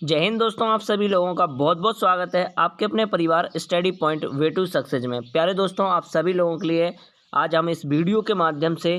जय हिंद दोस्तों, आप सभी लोगों का बहुत बहुत स्वागत है आपके अपने परिवार study point way to success में। प्यारे दोस्तों, आप सभी लोगों के लिए आज हम इस वीडियो के माध्यम से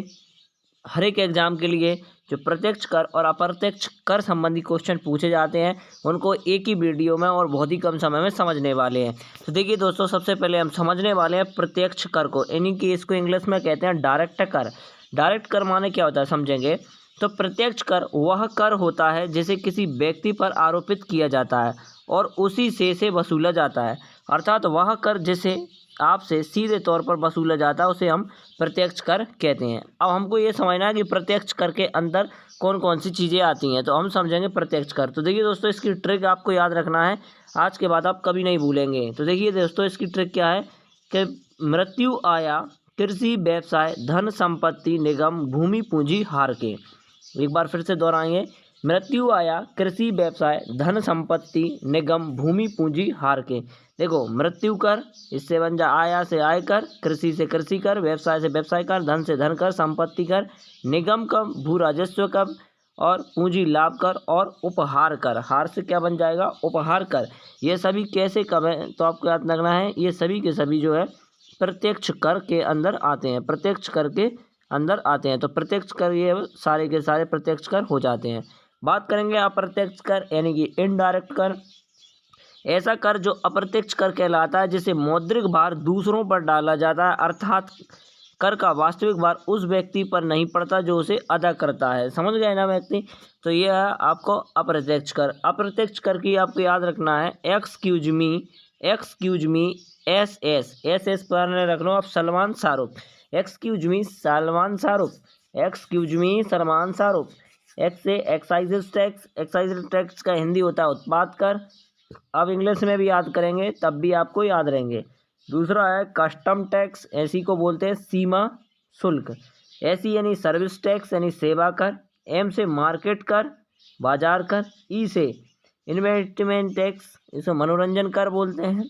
हर एक एग्जाम के लिए जो प्रत्यक्ष कर और अप्रत्यक्ष कर संबंधी क्वेश्चन पूछे जाते हैं उनको एक ही वीडियो में और बहुत ही कम समय में समझने वाले हैं। तो देखिए दोस्तों, सबसे पहले हम समझने वाले हैं प्रत्यक्ष कर को, यानी कि इसको इंग्लिश में कहते हैं डायरेक्ट कर। डायरेक्ट कर माने क्या होता है समझेंगे। तो प्रत्यक्ष कर वह कर होता है जिसे किसी व्यक्ति पर आरोपित किया जाता है और उसी से वसूला जाता है। अर्थात वह कर जिसे आपसे सीधे तौर पर वसूला जाता है उसे हम प्रत्यक्ष कर कहते हैं। अब हमको ये समझना है कि प्रत्यक्ष कर के अंदर कौन कौन सी चीज़ें आती हैं, तो हम समझेंगे प्रत्यक्ष कर। तो देखिए दोस्तों, इसकी ट्रिक आपको याद रखना है, आज के बाद आप कभी नहीं भूलेंगे। तो देखिए दोस्तों, इसकी ट्रिक क्या है कि मृत्यु आया, कृषि, व्यवसाय, धन संपत्ति, निगम, भूमि, पूंजी, हार के। एक बार फिर से दोहराएंगे। मृत्यु आया, कृषि, व्यवसाय, धन संपत्ति, निगम, भूमि, पूंजी, हार के। देखो, मृत्यु कर, इससे बन जा आया से आय कर, कृषि से कृषि कर, व्यवसाय से व्यवसाय कर, धन से धन कर, संपत्ति कर, निगम कर, भू राजस्व कर, और पूंजी लाभ कर, और उपहार कर। हार से क्या बन जाएगा? उपहार कर। ये सभी कैसे कब है तो आपको याद रखना है, ये सभी के सभी जो है प्रत्यक्ष कर के अंदर आते हैं, प्रत्यक्ष कर के अंदर आते हैं। तो प्रत्यक्ष कर ये सारे के सारे प्रत्यक्ष कर हो जाते हैं। बात करेंगे अप्रत्यक्ष कर, यानी कि इनडायरेक्ट कर। ऐसा कर जो अप्रत्यक्ष कर कहलाता है जिसे मौद्रिक भार दूसरों पर डाला जाता है, अर्थात कर का वास्तविक भार उस व्यक्ति पर नहीं पड़ता जो उसे अदा करता है। समझ गए ना व्यक्ति? तो ये है आपको अप्रत्यक्ष कर। अप्रत्यक्ष कर की आपको याद रखना है एक्सक्यूज मी, एस एस पर रख लो आप Salman Shahrukh. Excuse me Salman Shahrukh, excuse me Salman Shahrukh. X से एक्साइज टैक्स का हिंदी होता है उत्पाद कर। अब इंग्लिश में भी याद करेंगे तब भी आपको याद रहेंगे। दूसरा है कस्टम टैक्स, ऐसी को बोलते हैं सीमा शुल्क। ऐसी यानी सर्विस टैक्स यानी सेवा कर। एम से मार्केट कर, बाजार कर। ई से इन्वेस्टमेंट टैक्स, इसे मनोरंजन कर बोलते हैं।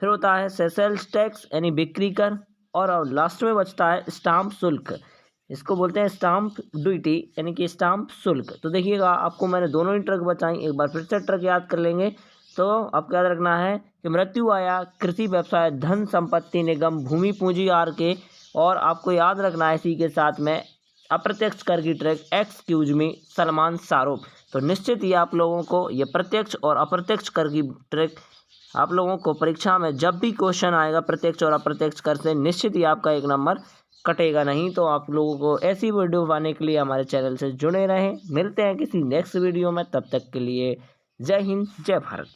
फिर होता है सेल्स टैक्स यानी बिक्री कर। और अब लास्ट में बचता है स्टाम्प शुल्क, इसको बोलते हैं स्टाम्प ड्यूटी यानी कि स्टाम्प शुल्क। तो देखिएगा, आपको मैंने दोनों ही ट्रिक बताई, एक बार फिर से ट्रिक याद कर लेंगे। तो आपको याद रखना है कि मृत्यु आया, कृषि, व्यवसाय, धन संपत्ति, निगम, भूमि, पूंजी, आर के। और आपको याद रखना है इसी के साथ में अप्रत्यक्ष कर की trick excuse me Salman Shahrukh. तो निश्चित ही आप लोगों को ये प्रत्यक्ष और अप्रत्यक्ष कर की ट्रिक आप लोगों को परीक्षा में जब भी क्वेश्चन आएगा प्रत्यक्ष और अप्रत्यक्ष कर से, निश्चित ही आपका एक नंबर कटेगा नहीं। तो आप लोगों को ऐसी वीडियो पाने के लिए हमारे चैनल से जुड़े रहें। मिलते हैं किसी नेक्स्ट वीडियो में, तब तक के लिए जय हिंद, जय भारत।